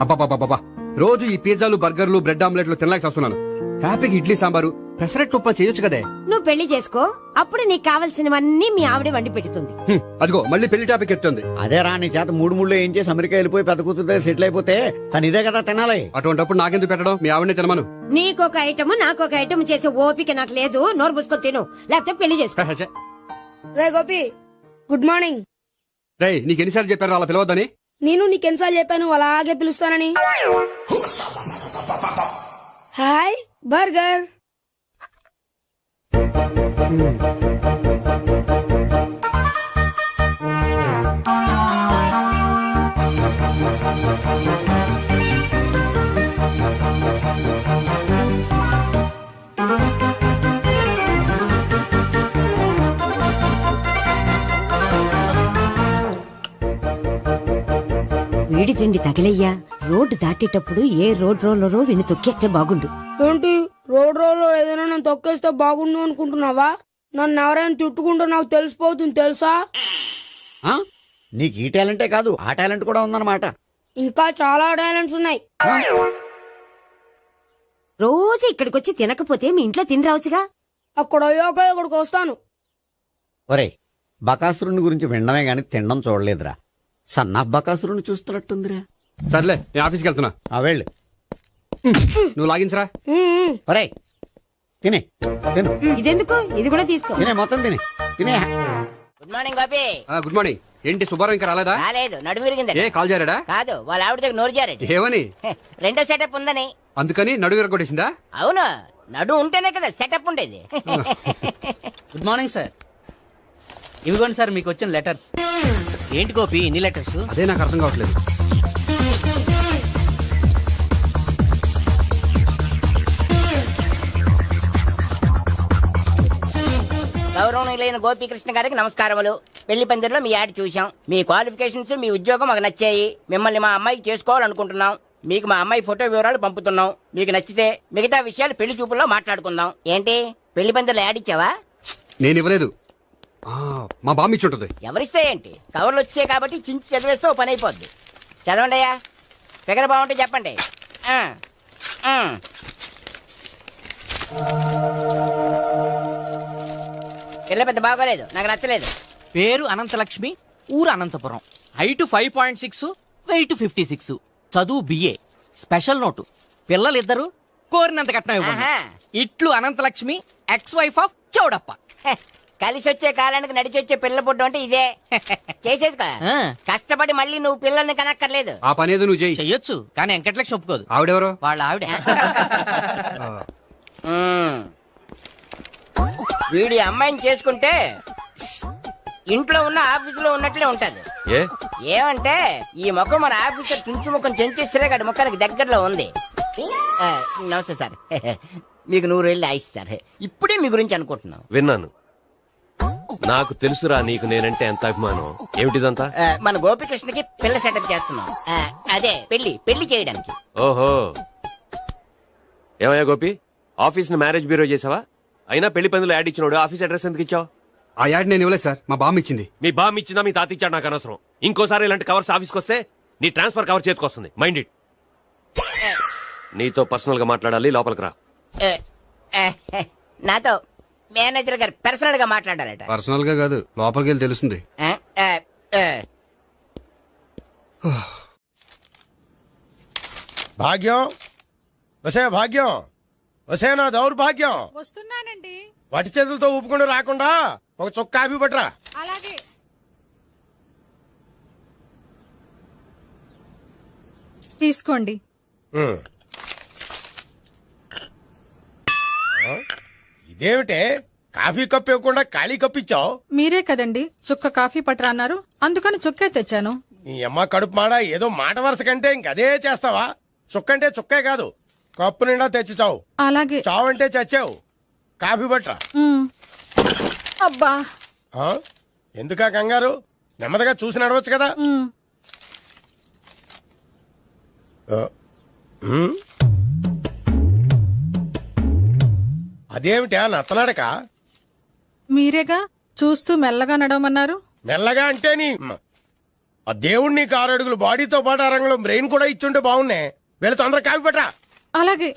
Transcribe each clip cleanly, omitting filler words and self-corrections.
అబ్బాబాబాబా రోజు ఈ పిజ్జాలు బర్గర్లు బ్రెడ్ ఆమ్లెట్లు తినలేక వస్తున్నాను. హ్యాపీగా ఇడ్లీ సాంబారు పెసరట్టు ఉప్మా చేయొచ్చు కదే. నువ్వు పెళ్లి చేసుకో, అప్పుడు నీకు కావలసినవన్నీ మీ ఆవిడే వండి పెడుతుంది. అదిగో మళ్ళీ పెళ్లి టాపిక్ ఎత్తుంది. అదే రా నీ చేత మూడు ఏం చేసి అమెరికా వెళ్ళిపోయి పెద్ద కూతురు సెటిల్ అయిపోతే తను ఇదే కదా తినాలి. అటువంటిప్పుడు నాకెందుకు పెట్టడం, మీ ఆవిడనే తినమను. నీకొక ఐటమ్ నాకొక ఐటమ్ చేసే ఓపిక నాకు లేదు. నోరు మూసుకొని తిను, లేకపోతే పెళ్లి చేసుకో. రే గోపి, గుడ్ మార్నింగ్. రేయ్ నీకు ఎన్నిసార్లు చెప్పారు అలా పిలవద్దని? నేను నీకెన్నిసార్లు చెప్పాను అలాగే పిలుస్తానని. Hi burger. వీడి తిండి తగిలయ్యా. రోడ్డు దాటేటప్పుడు ఏ రోడ్ రోలరో విని తొక్కేస్తే బాగుండు. ఏంటి రోడ్ రోడ్ ఏదైనా నన్ను తొక్కేస్తే బాగుండు అనుకుంటున్నావా? నన్ను ఎవరైనా తిట్టుకుంటే నాకు తెలిసిపోతుంది తెలుసా? ఆ? నీకు ఈ టాలెంటే కాదు ఆ టాలెంట్ కూడా ఉందన్నమాట. ఇంకా చాలా టాలెంట్స్ ఉన్నాయి. రోజు ఇక్కడికొచ్చి తినకపోతే మీ ఇంట్లో తిని రావచ్చుగా. అక్కడ అయ్యాక ఇక్కడికి వస్తాను. ఒరేయ్, బకాసురుని గురించి వినడమే గాని తినడం చూడలేదురా. సన్నా బకాసురుని చూస్తున్నట్టుందిరా. సర్లే నేను ఆఫీస్కి వెళ్తున్నా. ఆ వెళ్ళు. నువ్వు లాగించరా. ఒరేయ్ తినే తిను ఇదెందుకు? ఇది కూడా తీసుకో. తినే మొత్తం తినే. Good morning Gopi. Good morning. ఏంటి సుబ్బారావు ఇంకా రాలేదా? రాలేదు, నడుము విరిగింది. ఏ కాల్ జారాడా? కాదు, వాళ్ళ ఆవిడ దగ్గర నోరు జారాడు. ఏమని? రెండో సెటప్ ఉందని. అందుకని నడువు విరగొట్టేసిందా? అవును, నడు ఉంటేనే కదా సెటప్ ఉండేది. Good morning sir. ఇవిగోండి సార్ మీకు వచ్చిన లెటర్స్. ఏంటి గోపి ఇన్ని లెటర్స్? అదే నాకు అర్థం కావట్లేదు. గౌరవనీయులైన గోపీకృష్ణ గారికి నమస్కారములు. పెళ్లి పందిరిలో మీ యాడ్ చూసాం. మీ క్వాలిఫికేషన్స్, మీ ఉద్యోగం మాకు నచ్చాయి. మిమ్మల్ని మా అమ్మాయికి చేసుకోవాలనుకుంటున్నాం. మీకు మా అమ్మాయి ఫోటో వివరాలు పంపుతున్నాం. మీకు నచ్చితే మిగతా విషయాలు పెళ్లి చూపుల్లో మాట్లాడుకుందాం. ఏంటి పెళ్లి పందిరిలో యాడ్ ఇచ్చావా? నేను ఇవ్వలేదు. మా బామ్మ ఇచ్చి ఉంటుంది. ఎవరిస్తే ఏంటి, కవర్లు వచ్చాయి కాబట్టి చించి చదివేస్తే ఓ పని అయిపోద్ది. చదవండి అయ్యా, ఫిగర్ బాగుంటే చెప్పండి. పిల్ల పెద్ద బాగోలేదు, నాకు నచ్చలేదు. పేరు అనంతలక్ష్మి, ఊరు అనంతపురం, హైట్ 5.6, వెయిట్ 56, చదువు బిఏ, స్పెషల్ నోటు పిల్లలిద్దరు కోరినంత కట్నం ఇవ్వండి. ఆహా. ఇట్లు Anantalakshmi, ex wife of Choudappa. హె, కలిసి వచ్చే కాలానికి నడిచి వచ్చే పిల్ల పుట్టు అంటే ఇదే. చేసేసుకో. ఆ. కష్టపడి మళ్ళీ నువ్వు పిల్లల్ని కనక్కర్లేదు. ఆ పని ఏదో నువ్వు చెయ్యి. చెయ్యొచ్చు, కానీ వెంకటలక్ష్మి ఒప్పుకోదు. ఆవిడెవరో? వాళ్ళ ఆవిడ. వీడి అమ్మాయిని చేసుకుంటే ఇంట్లో ఉన్న ఆఫీసులో ఉన్నట్లే ఉంటది. ఏమంటే ఈ ముఖం మన ఆఫీసర్ చుంచు ముఖం చెంచేశ్వరే గడి ముఖానికి దగ్గరలో ఉంది. నమస్తే సార్. మీకు 100 ఏళ్ళు ఆయుష్ సార్. ఇప్పుడే మీ గురించి అనుకుంటున్నాం. విన్నాను. నాకు తెలుసురా నీకు నేనంటే ఎంత అభిమానం. ఏమిటిదంతా? మన గోపికృష్ణకి పిల్ల సెటప్ చేస్తున్నాం. అదే పెళ్లి చేయడానికి. ఓహో, ఏమయ్యా గోపి, ఆఫీస్ ని మ్యారేజ్ బ్యూరో చేసావా? అయినా పెళ్లి పందులు యాడ్ ఇచ్చినోడు ఆఫీస్ అడ్రస్ ఎందుకు ఇచ్చావు? ఆ యాడ్ నేను ఇవ్వలేదు సార్, మా బామ్మ ఇచ్చింది. మీ బామ్ ఇచ్చిందా మీ తాత ఇచ్చాడు నాకు అనవసరం. ఇంకోసారి ఇలాంటి కవర్స్ ఆఫీస్కి వస్తే నీ ట్రాన్స్ఫర్ కవర్ చేతికి వస్తుంది. Mind it. నీతో పర్సనల్ గా మాట్లాడాలి, లోపలికి రా. నాతో మేనేజర్ గారు పర్సనల్ గా మాట్లాడాలట. పర్సనల్ గా కాదు, లోపలికి వెళ్ళి తెలుస్తుంది. భాగ్యం, వసే భాగ్యం, వసే నా దౌర్భాగ్యం. వస్తున్నానండి. వటి చేతులతో ఊపుకుండా రాకుండా ఒక చుక్క కాఫీ పట్టరా. అలాగే. తీసుకోండి. ఇదేమిటే కాఫీ కప్పు ఇవ్వకుండా ఖాళీ కప్పు ఇచ్చావు? మీరే కదండి చుక్క కాఫీ పట్టరా అన్నారు, అందుకని చుక్కే తెచ్చాను. నీ అమ్మ కడుపు మాడ, ఏదో మాట వరుస కంటే ఇంకదే చేస్తావా? చుక్కంటే చుక్కే కాదు, కప్పు నిండా తెచ్చి చావు. అలాగే. చావంటే చచ్చావు. కాఫీ పట్టరా. అబ్బా, ఎందుకా కంగారు? నెమ్మదిగా చూసి నడవచ్చు కదా. అదేమిటా నత్తనాడక? మీరేగా చూస్తూ మెల్లగా నడవమన్నారు. మెల్లగా అంటే నీ ఆ దేవుడు నీకు 6 అడుగులు బాడీతో పాటు ఆ రంగంలో బ్రెయిన్ కూడా ఇచ్చుంటే బాగున్నాయి. వీళ్ళు తొందరగా కాపీ పెట్టరా. అలాగే.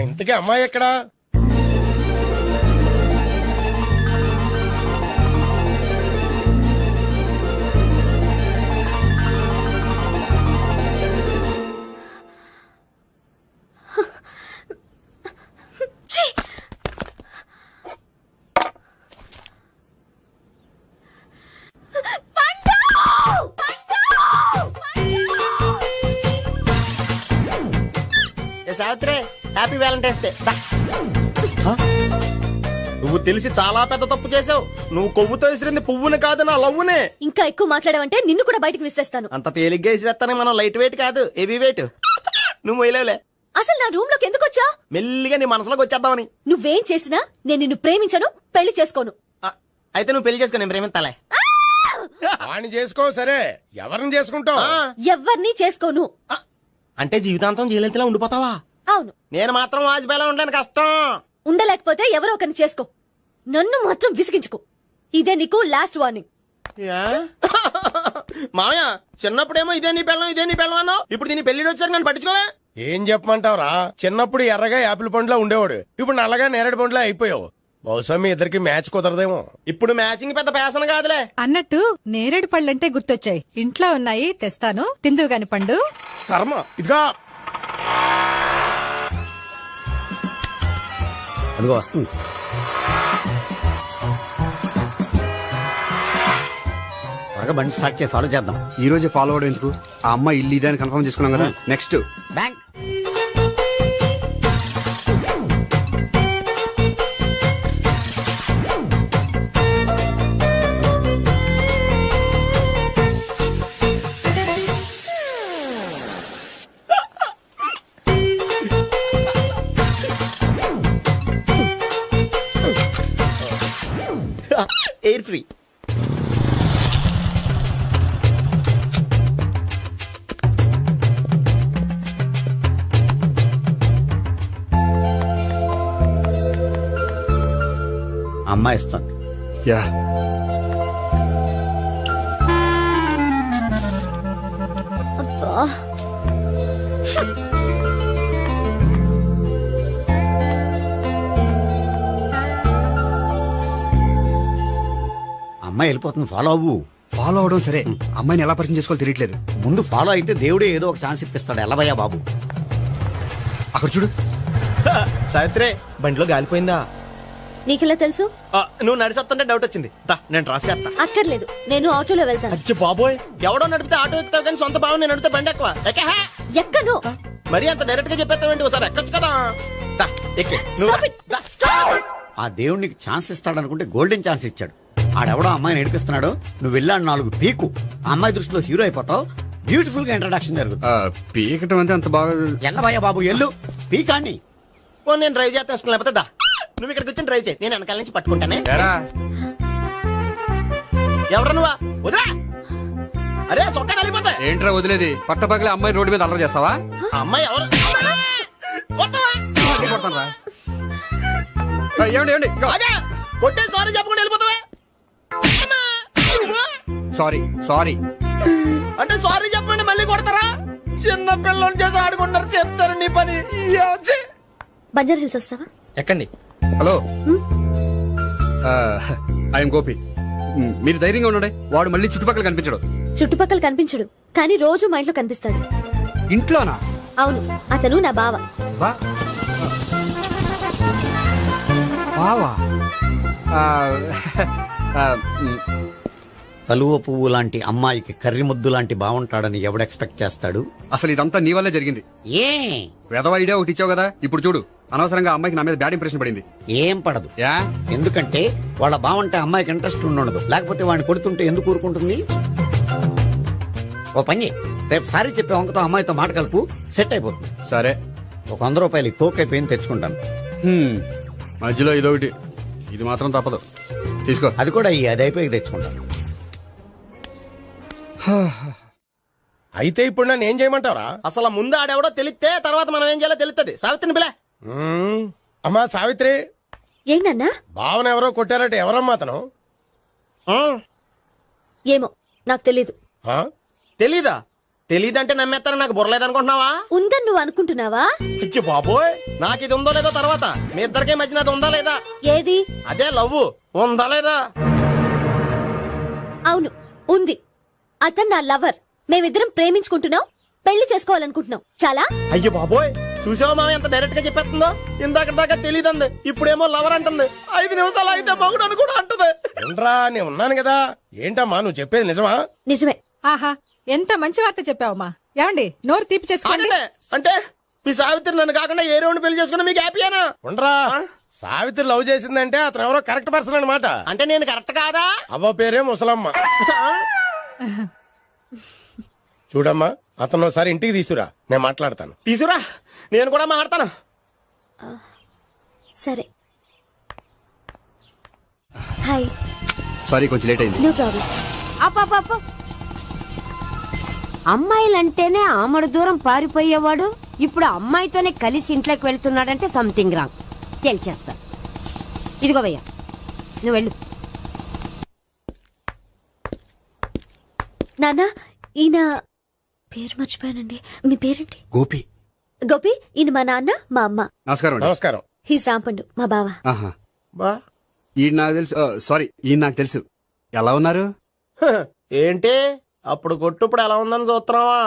ఇంతకీ అమ్మాయి ఎక్కడా? Savitri, happy Valentine's day. నువ్వు తెలిసి చాలా పెద్ద తప్పు చేసావు. నువ్వు కొవ్వుతో విసిరింది పువ్వుని కాదు, నా లవ్వునే. ఇంకా ఎక్కువ మాట్లాడావంటే నిన్ను కూడా బయటకు విసిరేస్తాను. అంత తేలిగ్గా విసిరేస్తానే మనం లైట్ వెయిట్ కాదు, హెవీ వెయిట్. నువ్వు వేయలేవులే. అసలు నా రూమ్ లోకి ఎందుకు వచ్చా? మెల్లిగా నీ మనసులోకి వచ్చేద్దామని. నువ్వేం చేసినా నేను నిన్ను ప్రేమించను, పెళ్లి చేసుకోను. అయితే నువ్వు పెళ్లి చేసుకో, నేను ప్రేమిస్తాలే. వాణ్ణి చేసుకో సరే, ఎవరిని చేసుకుంటావు? ఎవ్వరినీ చేసుకోను. అంటే జీవితాంతం జయలలితలా ఉండిపోతావా? అవును. నేను మాత్రం వాజ్పేయిలా ఉండడానికి కష్టం. ఉండలేకపోతే ఎవరో ఒకరిని చేసుకో, నన్ను మాత్రం విసిగించుకో. ఇదే నీకు లాస్ట్ వార్నింగ్. మామయ్య, చిన్నప్పుడేమో ఇదే నీ పెళ్ళం అన్నావు. ఇప్పుడు దీని పెళ్లి వచ్చారు, నన్ను పట్టించుకోవే. ఏం చెప్పమంటావురా? చిన్నప్పుడు ఎర్రగా యాపిల్ పండులో ఉండేవాడు, ఇప్పుడు నల్లగా నేరేడు పండులో అయిపోయావు. బహుశా మీ ఇద్దరికి మ్యాచ్ కుదరదేమో. ఇప్పుడు మ్యాచింగ్ పెద్ద పేసన కాదులే. అన్నట్టు నేరేడు పళ్ళంటే గుర్తొచ్చాయి. ఇంట్లో ఉన్నాయి, తెస్తాను, తిందువు గాని పండు. కర్మ. ఇదిగా అదిగో వస్తుంది. త్వరగా బండి స్టార్ట్ చేసి ఫాలో చేద్దాం. ఈ రోజే ఫాలో అవడం ఎందుకు? ఆ అమ్మాయి ఇల్లు ఇదని కన్ఫర్మ్ చేసుకున్నాం కదా. Next bank. Air free. అమ్మాయి ఇస్తుంది. యా, అమ్మాయి వెళ్ళిపోతుంది, ఫాలో అవ్వు. ఫాలో అవడం సరే, అమ్మాయిని ఎలా పరిచయం చేసుకోవాలో తెలియట్లేదు. ముందు ఫాలో అయితే దేవుడే ఏదో ఒక ఛాన్స్ ఇప్పిస్తాడు. ఎలవయ్యా బాబు. అక్కడ చూడు. సావిత్రి, బండిలో గాలిపోయిందా? నీకెలా తెలుసు? నువ్వు నడిచేస్తుంటే డౌట్ వచ్చింది. నేను ట్రాస్ చేస్తా. అక్కర్లేదు, నేను ఆటోలో వెళ్తాను. అచ్చి బాబోయ్, ఎవడో నడిపితే ఆటో ఎక్కుతావు కానీ సొంత భావం నేను నడిపితే బండి ఎక్కువ. ఎక్కను. మరి అంత డైరెక్ట్ గా చెప్పేస్తావేంటి? ఒకసారి ఎక్కొచ్చు కదా. దా, ఎక్కే. నువ్వు Stop it. Stop it. ఆ దేవుడు నీకు ఛాన్స్ ఇస్తాడనుకుంటే గోల్డెన్ ఛాన్స్ ఇచ్చాడు. ఆడెవడో అమ్మాయిని నడిపిస్తున్నాడు, నువ్వు వెళ్ళాడు 4 పీకు. ఆ అమ్మాయి దృష్టిలో హీరో అయిపోతావు. బ్యూటిఫుల్ గా ఇంట్రడక్షన్ జరుగుతుంది. పీకటం అంటే అంత బాగా. ఎల్లవయ్యా బాబు, ఎల్లు పీకాన్ని. నేను డ్రైవ్ చేస్తే ఇష్టం, లేకపోతే దా నువ్వు ఇక్కడికి వచ్చి డ్రైవ్ చేయి, నేను వెనకాల నుంచి పట్టుకుంటానే. ఎవరు నువ్వా? వదిలా. అరే చొక్కా కలిపోతా. ఏంట్రా వదిలేది? పట్టపగలే అమ్మాయి రోడ్డు మీద అల్లరి చేస్తావా? అమ్మాయి ఎవరు? కొడతానురా. ఏమండి ఏమండి? కొట్టే సారీ చెప్పకుండా వెళ్ళిపోతావా? Sorry sorry. అంటే సారీ చెప్పండి మళ్ళీ కొడతారా? చిన్న పిల్లలు చేసి ఆడుకుంటారు, చెప్తారు నీ పని. బంజారా హిల్స్ వస్తావా? ఎక్కండి. Hello, I'm Gopi. మీరు ధైర్యంగా ఉండండి. వాడు మళ్ళీ చుట్టుపక్కల కనిపించడు. చుట్టుపక్కల కనిపించడు, కానీ రోజు మా ఇంట్లో కనిపిస్తాడు. ఇంట్లోనా? అవును, అతను నా బావ. బావా? కలువ పువ్వు లాంటి అమ్మాయికి కర్రి ముద్దు లాంటి బాగుంటాడని ఎవడు ఎక్స్పెక్ట్ చేస్తాడు? అసలు ఇదంతా నీ వల్లే జరిగింది. ఏ వెధవ ఐడియా ఒకటి ఇచ్చావు కదా. ఇప్పుడు చూడు, అనవసరంగా అమ్మాయికి నా మీద బ్యాడ్ ఇంప్రెషన్ పడింది. ఏం పడదు. యా, ఎందుకంటే వాళ్ళ బావంటే అమ్మాయికి ఇంట్రెస్ట్ ఉండదు. లేకపోతే వాడిని కొడుతుంటే ఎందుకు ఊరుకుంటుంది? ఓ పని, రేపు సారీ చెప్పే వంకతో అమ్మాయితో మాట కలుపు, సెట్ అయిపోతుంది. సరే. ఒక 100 రూపాయలు కోక్ అయిపోయింది, తెచ్చుకుంటాను. మధ్యలో ఇదొకటి, ఇది మాత్రం తప్పదు. తీసుకో. అది కూడా అది అయిపోయి తెచ్చుకుంటాను. అయితే ఇప్పుడు నన్ను ఏం చేయమంటావరా? అసలు ముందు ఆడెవడో తెలిస్తే తర్వాత మనం ఏం చేయాలో తెలుస్తుంది. సావిత్రిని పిల్ల. అమ్మా సావిత్రి, ఏంటన్నా? భావన ఎవరో కొట్టారట. ఎవరమ్మా అతను? ఏమో, నాకు తెలీదు. ఆ? తెలీదా? తెలీదంటే నమ్మేస్తారని నాకు బుర్రలేదనుకుంటున్నావా? ఉందని నువ్వు అనుకుంటున్నావా? అయ్యో బాబోయ్, నాకు ఇది ఉందో లేదో తర్వాత, మీ ఇద్దరికే మధ్యన అది ఉందా లేదా? ఏది? అదే లవ్ ఉందా లేదా? అవును, ఉంది. అతను నా లవర్. మేమిద్దరం ప్రేమించుకుంటున్నాం, పెళ్లి చేసుకోవాలనుకుంటున్నాం. చాలా. అయ్యో బాబోయ్, చూసావా మామ ఎంత డైరెక్ట్ గా చెప్పేస్తుందో? ఇందాక దాకా తెలియదండి, ఇప్పుడేమో లవర్ అంటుంది. 5 నిమిషాలు అయితే మగుడు అని కూడా అంటుంది. ఏంట్రా నేను ఉన్నాను కదా. ఏంటమ్మా నువ్వు చెప్పేది నిజమా? నిజమే. ఆహా ఎంత మంచి వార్త చెప్పావమ్మా. ఏమండి నోరు తీపి చేసుకోండి. అంటే మీ సావిత్రి నన్ను కాకుండా ఏ రౌండ్ పెళ్లి చేసుకున్నా మీకు హ్యాపీయేనా? ఉండరా, సావిత్రి లవ్ చేసిందంటే అతను ఎవరో కరెక్ట్ పర్సన్ అనమాట. అంటే నేను కరెక్ట్ కాదా? అవ్వ పేరే ముసలమ్మ. చూడమ్మా, అతను ఒకసారి ఇంటికి తీసుకురా, నేను మాట్లాడతాను. తీసురా, నేను కూడా మాట్లాడతాను. సరే. హాయ్. సారీ కొంచెం లేట్ అయింది. No problem. అప్ప అమ్మాయిలంటేనే ఆమడు దూరం పారిపోయేవాడు ఇప్పుడు అమ్మాయితోనే కలిసి ఇంట్లోకి వెళ్తున్నాడంటే సంథింగ్ రాంగ్ తేల్చేస్తా. ఇదిగో భయ్యా, నువ్వు వెళ్ళు. నాన్న, ఈయన పేరు మర్చిపోయానండి. మీ పేరేంటి? గోపి. గోపి. ఈయన మా నాన్న, మా అమ్మ. నమస్కారం అండి. నమస్కారం. హీస్ రాంపండు, మా బావ. ఆహా. బా ఈయన నాకు తెలుసు. సారీ, ఈయన నాకు తెలుసు. ఎలా ఉన్నారు? ఏంటి అప్పుడు కొట్టు ఇప్పుడు ఎలా ఉందని చూస్తున్నావా?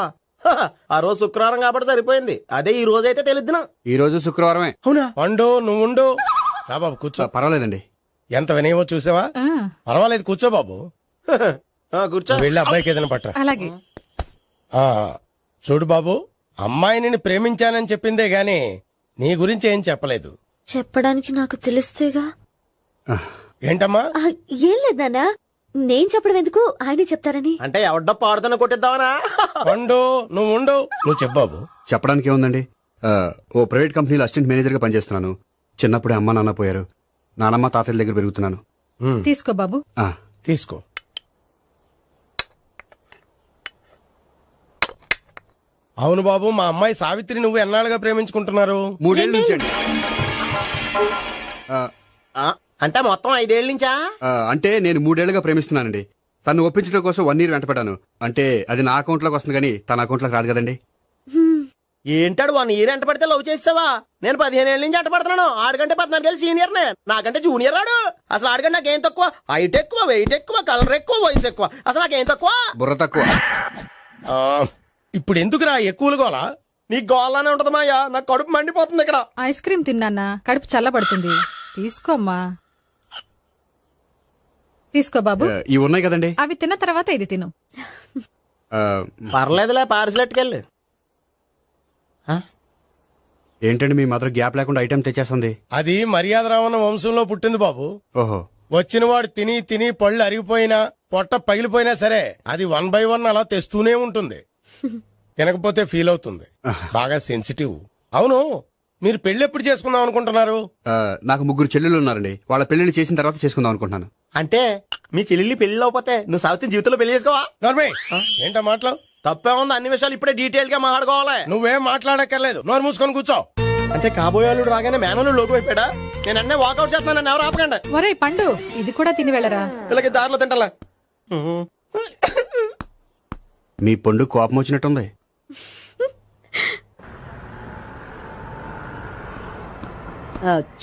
ఆ రోజు శుక్రవారం కాబట్టి సరిపోయింది. అదే ఈ రోజు అయితే తెలిద్దునా. ఈ రోజు శుక్రవారమే. అవునా? పండు నువ్వు ఉండు. రా బాబు కూర్చో. పర్వాలేదండి. ఎంత వినయమో చూసావా? ఆ, పర్వాలేదు, కూర్చో బాబు. కూర్చో. నువ్వు వెళ్ళి అబ్బాయికి ఏదైనా పట్టరా. అలాగే. ఆ, చూడు బాబు, అమ్మాయి నిన్ను ప్రేమించానని చెప్పిందే గాని నీ గురించి ఏం చెప్పలేదు. చెప్పడానికి నాకు తెలిస్తేగా. ఏంటమ్మా? ఆ, ఏం లేదు నాన్న, నేను చెప్పడం ఎందుకు, ఆయనే చెప్తారని. అంటే ఎవడ్డో పాడుతున్న కొట్టిద్దామనా? పండు నువ్వు ఉండు. నువ్వు చెప్పు బాబు. చెప్పడానికి ఏముందండి, ఓ ప్రైవేట్ కంపెనీలో అసిస్టెంట్ మేనేజర్గా పనిచేస్తున్నాను. చిన్నప్పుడే అమ్మ నాన్న పోయారు. నానమ్మ తాతయ్య దగ్గర పెరుగుతున్నాను. తీసుకో బాబు. ఆ, తీసుకో. అవును బాబు, మా అమ్మాయి సావిత్రి నువ్వు ఎన్నాళ్ళుగా ప్రేమించుకుంటున్నారు? 3 ఏళ్ళ నుంచి అండి. అంటే మొత్తం 5 ఏళ్ళ నుంచా? అంటే నేను 3 ఏళ్ళుగా ప్రేమిస్తున్నానండి. తను ఒప్పించడం కోసం 1 year వెంటపడ్డాను. అంటే అది నా అకౌంట్లోకి వస్తుంది కానీ తన అకౌంట్లోకి రాదు కదండి. ఏంటాడు 1 year ఎంట పడితే లవ్ చేసావా? నేను 15 ఏళ్ళ నుంచి ఎంట పడుతున్నాను. ఆడికంటే 14 ఏళ్ళు సీనియర్ నే, నాకంటే జూనియర్ ఆడు. అసలు ఆడికంటే నాకేం తక్కువ? హైట్ ఎక్కువ, వెయిట్ ఎక్కువ, కలర్ ఎక్కువ, వయసు ఎక్కువ. అసలు నాకేం తక్కువ? బుర్ర తక్కువ. ఆ, ఇప్పుడు ఎందుకురా ఎక్కువలు గోలా? నీకు గోళ్ళనే ఉంటది మాయా, నాకు కడుపు మండిపోతుంది ఇక్కడ. ఐస్ క్రీమ్ తిన్నానా, కడుపు చల్లబడుతుంది. తీసుకోమ్మా. తీసుకో బాబు. ఇవి ఉన్నాయి కదండి. అవి తిన్న తర్వాత ఇది తిను. ఆ, పర్లేదులే, పార్సిలెట్కెళ్ళి. ఏంటండి మీ మదర్ గ్యాప్ లేకుండా ఐటెం తెచ్చేస్తుంది? అది మర్యాద రావణ వంశంలో పుట్టింది బాబు. ఓహో. వచ్చిన వాడు తిని తిని పళ్ళు అరిగిపోయినా పొట్ట పగిలిపోయినా సరే అది 1 by 1 అలా తెస్తూనే ఉంటుంది. తినకపోతే ఫీల్ అవుతుంది. బాగా సెన్సిటివ్. అవును, మీరు పెళ్లి ఎప్పుడు చేసుకుందాం అనుకుంటున్నారు? నాకు 3 చెల్లెళ్ళు ఉన్నారండి. వాళ్ళ పెళ్లిని చేసిన తర్వాత చేసుకుందాం అనుకుంటున్నాను. అంటే మీ చెల్లెల్ని పెళ్లి లేకపోతే నువ్వు సావిత్రి జీవితంలో పెళ్లి చేసుకోవా? నోర్మే, ఏంటా మాటలు? తప్పే ఉంది, అన్ని విషయాలు ఇప్పుడే డీటెయిల్ గా మాట్లాడుకోవాలి. నువ్వేం మాట్లాడక్కర్లేదు, నోరు మూసుకొని కూర్చో. అంటే కాబోయే వాళ్ళు రాగానే మేనలు లోకి అయిపోయాడా? నేను అన్నీ వాకౌట్ చేస్తున్నాను, నన్ను ఎవరు ఆపకండి. ఒరే పండు, ఇది కూడా తిని వెళ్ళరా. వీళ్ళకి దారిలో తింటలే. మీ పండు కోపం వచ్చినట్టుంది.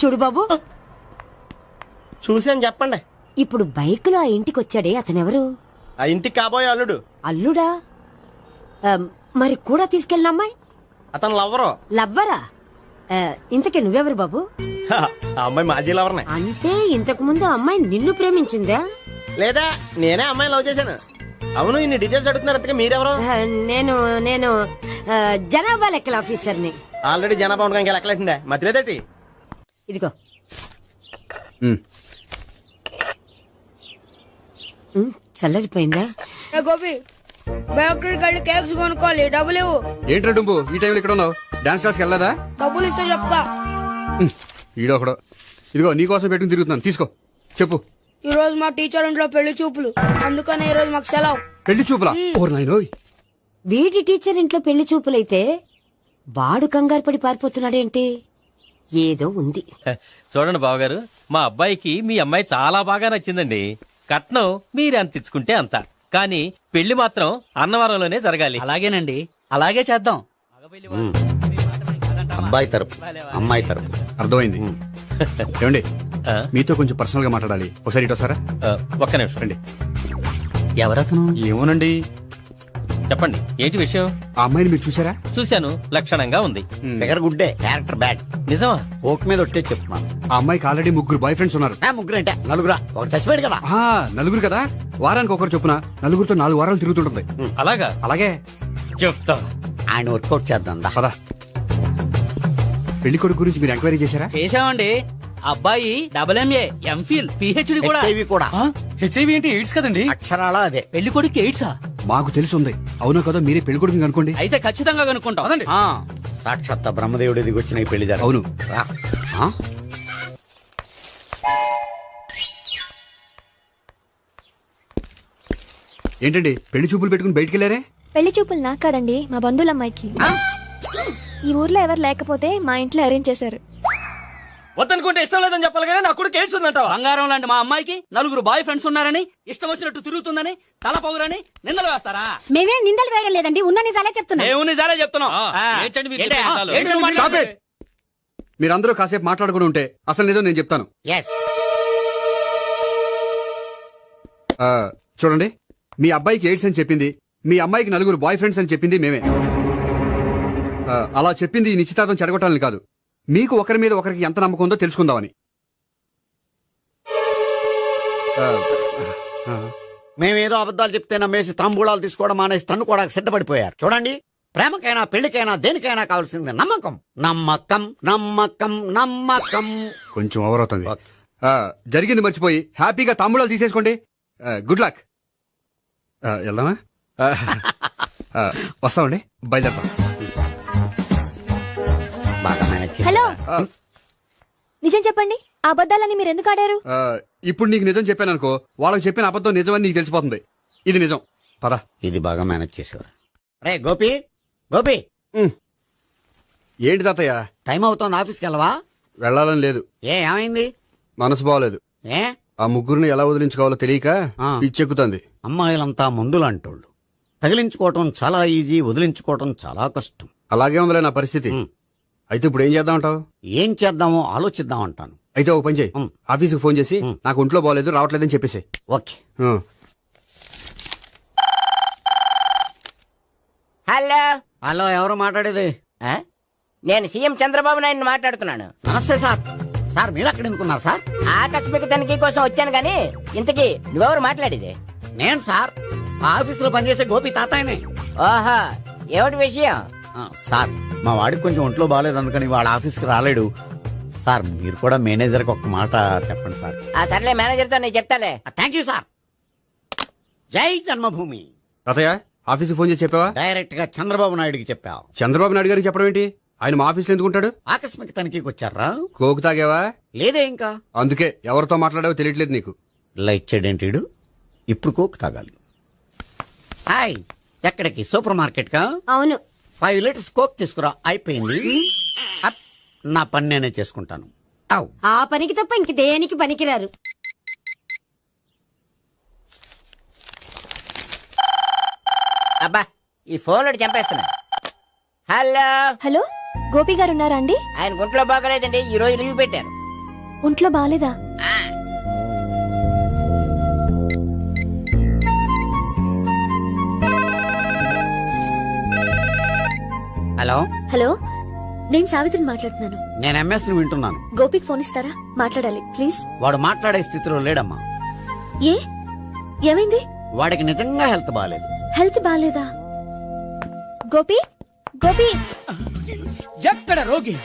చూడు బాబు, చూసాను చెప్పండి. ఇప్పుడు బైక్ లో ఆ ఇంటికి వచ్చాడే అతనెవరు? ఆ ఇంటికి కాబోయే అల్లుడు. అల్లుడా? మరి కూడా తీసుకెళ్ళిన అమ్మాయి అతను లవ్వరు. లవ్వరా? ఇంతకే నువ్వెవరు బాబు? ఆ అమ్మాయి మాజీ లవర్నే. అంటే ఇంతకు ముందు అమ్మాయి నిన్ను ప్రేమించిందా? లేదా నేనే అమ్మాయి లవ్ చేశాను. అవును, ఇన్ని డీటెయిల్స్ అడుగుతున్నారు. అంతగా మీరెవరు? నేను నేను జనాభా లెక్కల ఆఫీసర్ని. ఆల్రెడీ జనాభా ఉండగా ఇంకా లెక్కలేండే మధ్యలేదేటి. ఇదిగో. చల్లరిపోయిందా? ఏ గోపి, బేకరీకి వెళ్ళి కేక్స్ కొనుక్కోవాలి, డబ్బులు ఇవ్వు. ఏంట్రా డుంబు ఈ టైంలో ఇక్కడ ఉన్నావు? డాన్స్ క్లాస్కి వెళ్ళదా? డబ్బులు ఇస్తే చెప్తా. ఈడొకడు. ఇదిగో నీకోసం పెట్టుకుని తిరుగుతున్నాను, తీసుకో. చెప్పు. ఈ రోజు మా టీచర్ ఇంట్లో పెళ్లి చూపులు, అందుకనే ఈ రోజు మాకు సెలవు. పెళ్లి చూపులా? ఓర్ నాయనోయ్. వీడి టీచర్ ఇంట్లో పెళ్లి చూపులైతే వాడు కంగారు పడి పారిపోతున్నాడేంటి? ఏదో ఉంది. చూడండి బావగారు, మా అబ్బాయికి మీ అమ్మాయి చాలా బాగా నచ్చిందండి. కట్నం మీరెంత ఇచ్చుకుంటే అంత. కానీ పెళ్లి మాత్రం అన్నవరంలోనే జరగాలి. అలాగేనండి, అలాగే చేద్దాం. అబ్బాయి తరపు అమ్మాయి తరపు. అర్థమైంది. ఏమండి మీతో కొంచెం పర్సనల్ గా మాట్లాడాలి, ఒకసారి ఇటు వస్తారా? ఒక్క నిమిషం రండి. ఎవరతను? ఏమోనండి. చెప్పండి, ఏంటి విషయం? ఆ అమ్మాయిని మీరు చూసారా? చూశాను, లక్షణంగా ఉంది. ఫిగర్ గుడ్డే, క్యారెక్టర్ బ్యాడ్. నిజమా? ఓక్ మీద ఒట్టే చెప్తున్నాను. ఆ అమ్మాయికి ఆల్రెడీ 3 బాయ్ ఫ్రెండ్స్ ఉన్నారు. ముగ్గురు అంటే నలుగురా, ఒకటి చచ్చిపోయాడు కదా. ఆ, నలుగురు కదా, వారానికి ఒకరు చొప్పున నలుగురితో 4 వారాలు తిరుగుతుంటుంది. అలాగా? అలాగే. చెప్తా. ఆయన వర్కౌట్ చేద్దాం దా. పద. పెళ్లి కొడుకు గురించి మీరు ఎంక్వైరీ చేశారా? చేశామండి. అబ్బాయి MA, MPhil, PhD కూడా. HIV కూడా. హెచ్ఐవి అంటే ఎయిడ్స్ కదండి. అక్షరాలా అదే. పెళ్లి కొడుకు ఎయిడ్సా? మాకు తెలుసుంది. అవునో కదా, మీరే పెళ్లి కొడుకుని కనుకోండి. అయితే ఖచ్చితంగా కనుక్కుంటాం. అదండి. సాక్షాత్ బ్రహ్మదేవుడి దిగి వచ్చిన ఈ పెళ్లి జరగదు. అవును. ఆ? ఏంటండి పెళ్లి చూపులు పెట్టుకుని బయటికి వెళ్ళారే? పెళ్లి చూపులు నాకు కాదండి, మా బంధువుల అమ్మాయికి. ఈ ఊర్లో ఎవరు లేకపోతే మా ఇంట్లో అరేంజ్ చేశారు. వద్దనుకుంటే ఇష్టం లేదని చెప్పాలి కానీ నా కొడుకు ఎయిడ్స్ ఉందంటావా? బంగారం లాంటి మా అమ్మాయికి 4 బాయ్ ఫ్రెండ్స్ ఉన్నారని, ఇష్టం వచ్చినట్టు తిరుగుతుందని, తల పౌరని నిందలు వేస్తారా? మేమే నిందలు వేయడం లేదండి, ఉన్న నిజాలే చెప్తున్నా. మేము నిజాలే చెప్తున్నాం. ఏంటండి మీరు ఏంటి? చెప్పే నిజాలు? ఏంటి నువ్వు Stop మాట్లాడేది? it. మీరందరూ కాసేపు మాట్లాడుకుని ఉంటే అసలు ఏదో నేను చెప్తాను. ఎస్. చూడండి, మీ అబ్బాయికి ఎయిడ్స్ అని చెప్పింది, మీ అమ్మాయికి 4 బాయ్ ఫ్రెండ్స్ అని చెప్పింది మేమే. అలా చెప్పింది ఈ నిశ్చితార్థం చెడగొట్టాలని కాదు, మీకు ఒకరి మీద ఒకరికి ఎంత నమ్మకం ఉందో తెలుసుకుందామని. మేమేదో అబద్ధాలు చెప్తే నమ్మేసి తాంబూలాలు తీసుకోవడం మానేసి తన్నుకోవడానికి సిద్ధపడిపోయారు. చూడండి, ప్రేమకైనా పెళ్లికైనా దేనికైనా కావాల్సింది నమ్మకం. నమ్మకం నమ్మకం నమ్మకం. కొంచెం ఓవర్ అవుతుంది. జరిగింది మర్చిపోయి హ్యాపీగా తమ్ముళ్ళు తీసేసుకోండి. Good luck. వెళ్దామా? వస్తామండి, బయలుదేరతాం. బాగా మేనేజ్ చేశారు. హలో, నిజం చెప్పండి, ఆ అబద్ధాలని మీరు ఎందుకు ఆడారు? ఇప్పుడు నీకు నిజం చెప్పాను అనుకో, వాళ్ళకి చెప్పిన అబద్ధం నిజమని నీకు తెలిసిపోతుంది. ఇది నిజం. పద. ఇది బాగా మేనేజ్ చేసేవారు. రే గోపి, గోపి, ఏంటి తాతయ్య? టైం అవుతోంది, ఆఫీస్కి వెళ్ళవా? వెళ్ళాలని లేదు. ఏమైంది? మనసు బాగోలేదు. ఏ? ఆ ముగ్గురిని ఎలా వదిలించుకోవాలో తెలియక పిచ్చెక్కుతుంది. అమ్మాయిలంతా మందులాంటోళ్ళు. తగిలించుకోవటం చాలా ఈజీ, వదిలించుకోవటం చాలా కష్టం. అలాగే ఉందిలే నా పరిస్థితి. అయితే ఇప్పుడు ఏం చేద్దామంటావు? ఏం చేద్దామో ఆలోచిద్దాం అంటాను. అయితే ఒక పని చేయి, ఆఫీస్కి ఫోన్ చేసి నాకు ఒంట్లో బాగోలేదు రావట్లేదని చెప్పేసి. ఓకే. హలో. హలో, ఎవరు మాట్లాడేది? నేను సీఎం చంద్రబాబు నాయుడు మాట్లాడుతున్నాను. నమస్తే సార్. సార్ మీరు అక్కడ ఎందుకున్నారు సార్? ఆకస్మిక తనిఖీ కోసం వచ్చాను గానీ ఇంతకీ నువ్వెవరు మాట్లాడేది? నేను సార్, ఆఫీసులో పనిచేసే గోపి తాతాయనే. ఓహో, ఏమిటి విషయం? సార్, మా వాడికి కొంచెం ఒంట్లో బాగాలేదు, అందుకని వాళ్ళ ఆఫీస్కి రాలేడు. సార్ మీరు కూడా మేనేజర్కి ఒక మాట చెప్పండి సార్. సర్లే, మేనేజర్తో నేను చెప్తాలే. Thank you sir. జై జన్మభూమి. తాతయ్య, ఆఫీస్కి ఫోన్ చేసి చెప్పావా? డైరెక్ట్ గా చంద్రబాబు నాయుడుకి చెప్పావు. చంద్రబాబు నాయుడు గారికి చెప్పడం ఏంటి? ఆయన మా ఆఫీస్లో ఎందుకుంటాడు? ఆకస్మిక తనిఖీకి వచ్చారా? కోకు తాగావా? లేదే ఇంకా. అందుకే ఎవరితో మాట్లాడావో తెలియట్లేదు నీకు. లైట్ చేయడేంటిడు? ఇప్పుడు కోక్ తాగాలి. హాయ్, ఎక్కడికి? సూపర్ మార్కెట్ కా? అవును. 5 లీటర్స్ కోక్ తీసుకురా. అయిపోయింది. అప్, నా పని నేనే చేసుకుంటాను. ఔ. ఆ పనికి తప్ప ఇంక దేనికి పనికిరారు. అబ్బా, ఈ ఫోన్ లో చంపేస్తున్నా. హలో. హలో, గోపి గారు ఉన్నారా అండి? ఆయన గుంట్లో బాగలేదండి, ఈ రోజు లీవ్ పెట్టారు. ఒంట్లో బాగాలేదా? హలో. హలో, నేను సావిత్రిని మాట్లాడుతున్నాను. నేను ఎంఎస్ ని వింటున్నాను. గోపికి ఫోన్ ఇస్తారా? మాట్లాడాలి ప్లీజ్. వాడు మాట్లాడే స్థితిలో లేడమ్మా. ఏ, ఏమైంది? వాడికి నిజంగా హెల్త్ బాగాలేదు. హెల్త్ బాగాలేదా? గోపి, గోపి. ఎక్కడ రోగి,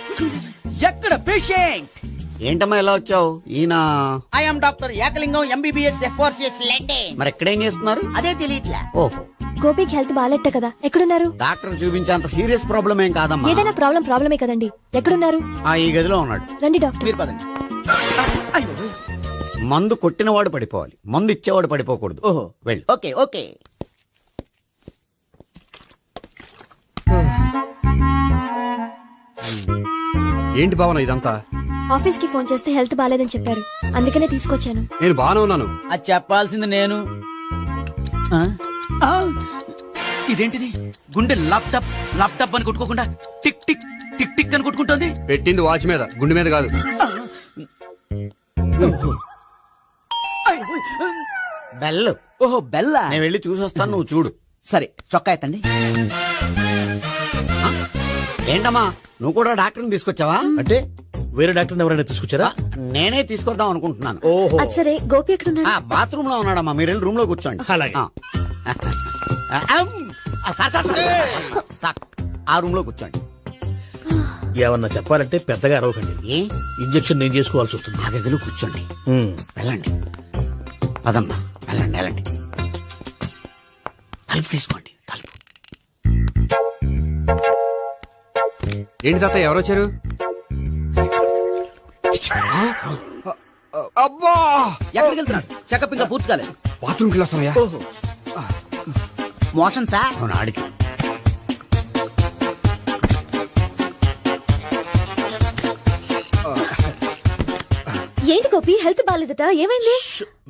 ఎక్కడ పేషెంట్? ఏంటమ్మా ఇలా వచ్చావు? ఈయన I'm doctor Ekalingam MBBS FRCS London. మరి ఎక్కడేం చేస్తున్నారు? అదే తెలియట్లే. ఓహో, గోపికి హెల్త్ బాగాలెట్ట కదా, ఎక్కడున్నారు? డాక్టర్ చూపించేంత సీరియస్ ప్రాబ్లం ఏం కాదమ్మా. ఏదైనా ప్రాబ్లమే కదండి. ఎక్కడున్నారు? ఈ గదిలో ఉన్నాడు. రండి డాక్టర్. మీరు పదండి. మందు కొట్టినవాడు పడిపోవాలి, మందు ఇచ్చేవాడు పడిపోకూడదు. ఓహో, వెళ్ళు. Okay okay. ఏంటి భావన ఇదంతా? ఆఫీస్ కి ఫోన్ చేస్తే హెల్త్ బాగాలేదని చెప్పారు, అందుకనే తీసుకొచ్చాను. నేను బాగానే ఉన్నాను. అది చెప్పాల్సింది నేను. ఇదేంటిది గుండె ల్యాప్టాప్ ల్యాప్టాప్ అని కొట్టుకోకుండా టిక్ టిక్ టిక్ టిక్ అని కొట్టుకుంటోంది. పెట్టింది వాచ్ మీద, గుండె మీద కాదు. బెల్. ఓహో బెల్లా. నేను వెళ్ళి చూసొస్తాను, నువ్వు చూడు. సరే చొక్కా ఎత్తండి. ఏంటమ్మా నువ్వు కూడా డాక్టర్ని తీసుకొచ్చావా? అంటే వేరే డాక్టర్ ఎవరైనా తీసుకొచ్చారా? నేనే తీసుకొద్దాం అనుకుంటున్నాను. ఓహో, అది సరే, గోపి ఎక్కడున్నాడు? బాత్రూమ్ లో ఉన్నాడమ్మా, మీరు వెళ్ళి రూమ్ లో కూర్చోండి. అలాగే. సార్, ఆ రూమ్ లో కూర్చోండి. ఏమన్నా చెప్పాలంటే పెద్దగా అరవకండి. ఏ ఇంజెక్షన్ నేను చేసుకోవాల్సి వస్తుంది. ఆ గదిలో కూర్చోండి. ఉమ్. వెళ్ళండి, పదమ్మా, వెళ్ళండి వెళ్ళండి. తలుపు తీసుకోండి, తలుపు. ఏంటి తాత ఎవరు వచ్చారు? అబ్బా, ఎక్కడికి వెళ్తున్నారు? చెకప్ ఇంకా పూర్తి కాలేదు. బాత్రూమ్కి వెళ్ళొస్తానయ్యా. Motion sir. అవును, ఆడికి. ఏంటి గోపి, హెల్త్ బాగాలేదట, ఏమైంది?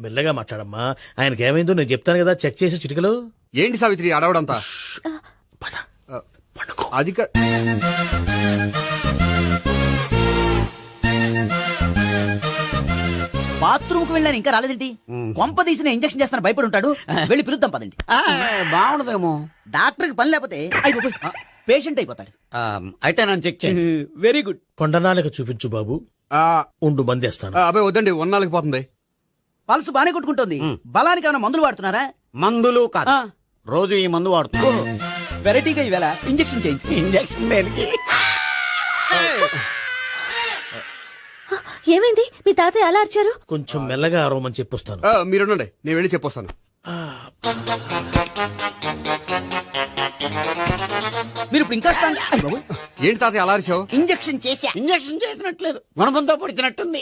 మెల్లగా మాట్లాడమ్మా. ఆయనకి ఏమైందో నేను చెప్తాను కదా, చెక్ చేసి చిటికలు. ఏంటి సావిత్రి అడవడంతా? అది బాత్రూమ్ కు వెళ్ళాను ఇంకా రాలేదేంటి? కొంప తీసిన ఇంజక్షన్ చేస్తాను భయపడి ఉంటాడు. వెళ్ళి పిలుద్దాం పదండి. బాగుండదేమో. డాక్టర్ కి పని లేకపోతే పేషెంట్ అయిపోతాడు. అయితే నన్ను చెక్ చేయి. Very good. కొండనాలకు చూపించు బాబు. ఉండు మందేస్తాను. అబ్బాయి వద్దండి, ఉన్నాళ్ళకి పోతుంది. పల్సు బానే కొట్టుకుంటోంది. బలానికి ఏమైనా మందులు వాడుతున్నారా? మందులు కాదు, రోజు ఈ మందు వాడుతున్నా. వెరైటీగా ఈవేళ ఇంజక్షన్ చేయించు. ఇంజక్షన్ దేనికి? ఏమైంది? మీ తాతయ్య అలా అరిచారు? కొంచెం మెల్లగా అరవమని చెప్పొస్తాను. మీరుండండి, నేను వెళ్ళి చెప్పొస్తాను. మీరు ఇప్పుడు ఇంకా ఏంటి తాతయ్య అలా అరిచావు? ఇంజక్షన్ చేశా. ఇంజక్షన్ చేసినట్లేదు, గుణపంతో పొడిచినట్టుంది.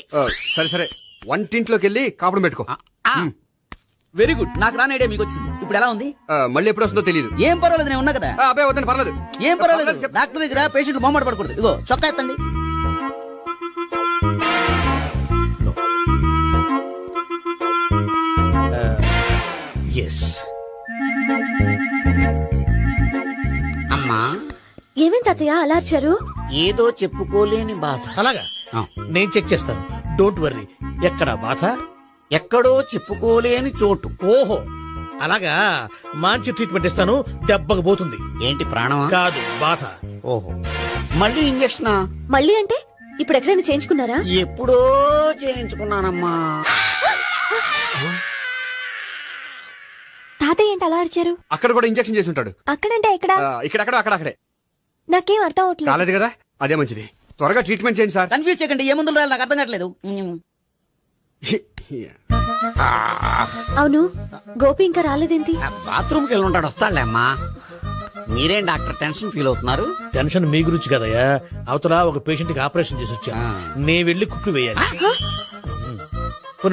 సరే సరే, వంటింట్లోకి వెళ్ళి కాపురం పెట్టుకో. Very good. నాకు రాని ఐడియా మీకు వచ్చింది. ఇప్పుడు ఎలా ఉంది? మళ్ళీ ఎప్పుడు వస్తుందో తెలియదు. ఏం పర్వాలేదు, నేను ఉన్నా కదా. అబ్బాయి వద్దండి, పర్లేదు. ఏం పర్వాలేదు. డాక్టర్ దగ్గర పేషెంట్ బొమ్మట పడకూడదు. ఇగో చొక్కా ఎత్తండి. ఎస్. అమ్మా, ఏమేం తాతయ్య అలా అరిచారు? ఏదో చెప్పుకోలేని బాధ. అలాగా, నేను చెక్ చేస్తాను. Don't worry. ఎక్కడ బాధ? ఎక్కడో చెప్పుకోలేని చోటు. ఓహో, అలాగా. మంచి ట్రీట్మెంట్ ఇస్తాను, దెబ్బకు పోతుంది. ఏంటి, ప్రాణమా? కాదు, బాధ. ఓహో, మళ్ళీ ఇంజక్షనా? మళ్ళీ అంటే ఇప్పుడు ఎక్కడైనా చేయించుకున్నారా? ఎప్పుడో చేయించుకున్నానమ్మా. తాతయ్య ఏంటి అలా అరిచారు? అక్కడ కూడా ఇంజక్షన్ చేసి ఉంటాడు. అక్కడంటే ఎక్కడ? ఇక్కడక్కడ అక్కడే. నాకేం అర్థం అవట్లేదు. కాలేదు కదా, అదే మంచిది. త్వరగా ట్రీట్మెంట్ చేయండి సార్. కన్ఫ్యూజ్ చేయకండి. ఏ మందులు రాయాలి నాకు అర్థం కావట్లేదు. అవును, గోపి ఇంకా రాలేదేంటి? బాత్రూమ్కి వెళ్ళి ఉంటాడు, వస్తాడులే అమ్మా. మీరేం డాక్టర్ టెన్షన్ ఫీల్ అవుతున్నారు? టెన్షన్ మీ గురించి కదయ్యా. అవతల ఒక పేషెంట్ కి ఆపరేషన్ చేసి వచ్చా. నేను వెళ్ళి కుట్లు వేయాలి.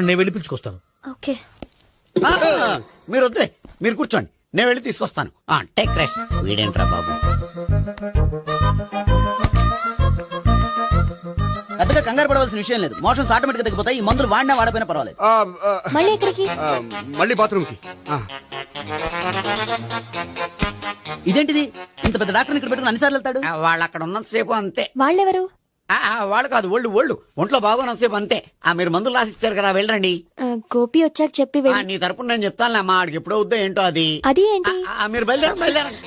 నేను వెళ్ళి పిలుచుకొస్తాను. ఓకే, మీరు వద్దులే, మీరు కూర్చోండి, నేను వెళ్ళి తీసుకొస్తాను. Take rest. వీడేంట్రా బాబు, పెద్దగా కంగారు పడవలసిన విషయం లేదు. మోషన్స్ ఆటోమేటిక్ గా తగ్గిపోతాయి. ఈ మందులు వాడినా వాడపోయినా పర్వాలేదు. మళ్ళీ ఎక్కడికి? మళ్ళీ బాత్రూమ్కి. ఇదేంటిది? ఇంత పెద్ద డాక్టర్ ఇక్కడ పెట్టుకుని అన్నిసార్లు వెళ్తాడు? వాళ్ళు అక్కడ ఉన్నంతసేపు అంతే. వాళ్ళెవరు? వాళ్ళు కాదు, ఒళ్ళు ఒంట్లో బాగోనంతసేపు అంతే. మీరు మందులు రాసిచ్చారు కదా, వెళ్ళండి. గోపి వచ్చాక చెప్పి నీ తరపున నేను చెప్తానులే అమ్మా, ఆడికి ఎప్పుడో వద్దో ఏంటో అది. అది ఏంటి? మీరు బయలుదేరండి.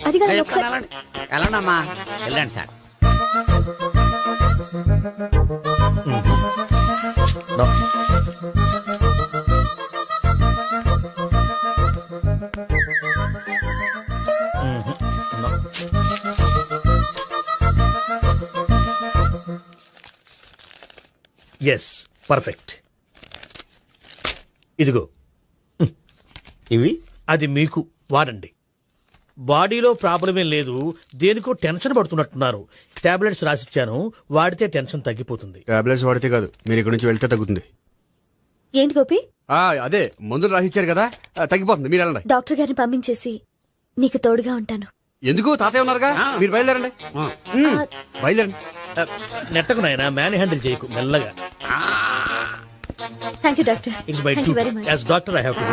అది కాదు, ఒకసారి- వెళ్ళండి అమ్మా, వెళ్ళండి సార్. Yes, perfect. ఇదిగో, ఇవి అది మీకు వాడండి. బాడీలో ప్రాబ్లం ఏం లేదు, దేనికో టెన్షన్ పడుతున్నట్టున్నారు. టాబ్లెట్స్ రాసిచ్చాను, వాడితే టెన్షన్ తగ్గిపోతుంది. టాబ్లెట్స్ వాడితే కాదు, మీరు ఇక్కడ నుంచి వెళ్తే తగ్గుతుంది. ఏంటి గోపి? అదే మందులు రాసిచ్చారు కదా, తగ్గిపోతుంది. మీరు వెళ్ళండి. డాక్టర్ గారిని పంపించేసి నీకు తోడుగా ఉంటాను. ఎందుకు, తాతయ్య ఉన్నారుగా, మీరు బయలుదేరండి. బయలుదేరండి. నెట్టకు నాయనా, మ్యాన్ హ్యాండిల్ చేయకు, మెల్లగా. Thank you doctor. It's my thank you very much. As doctor I have to.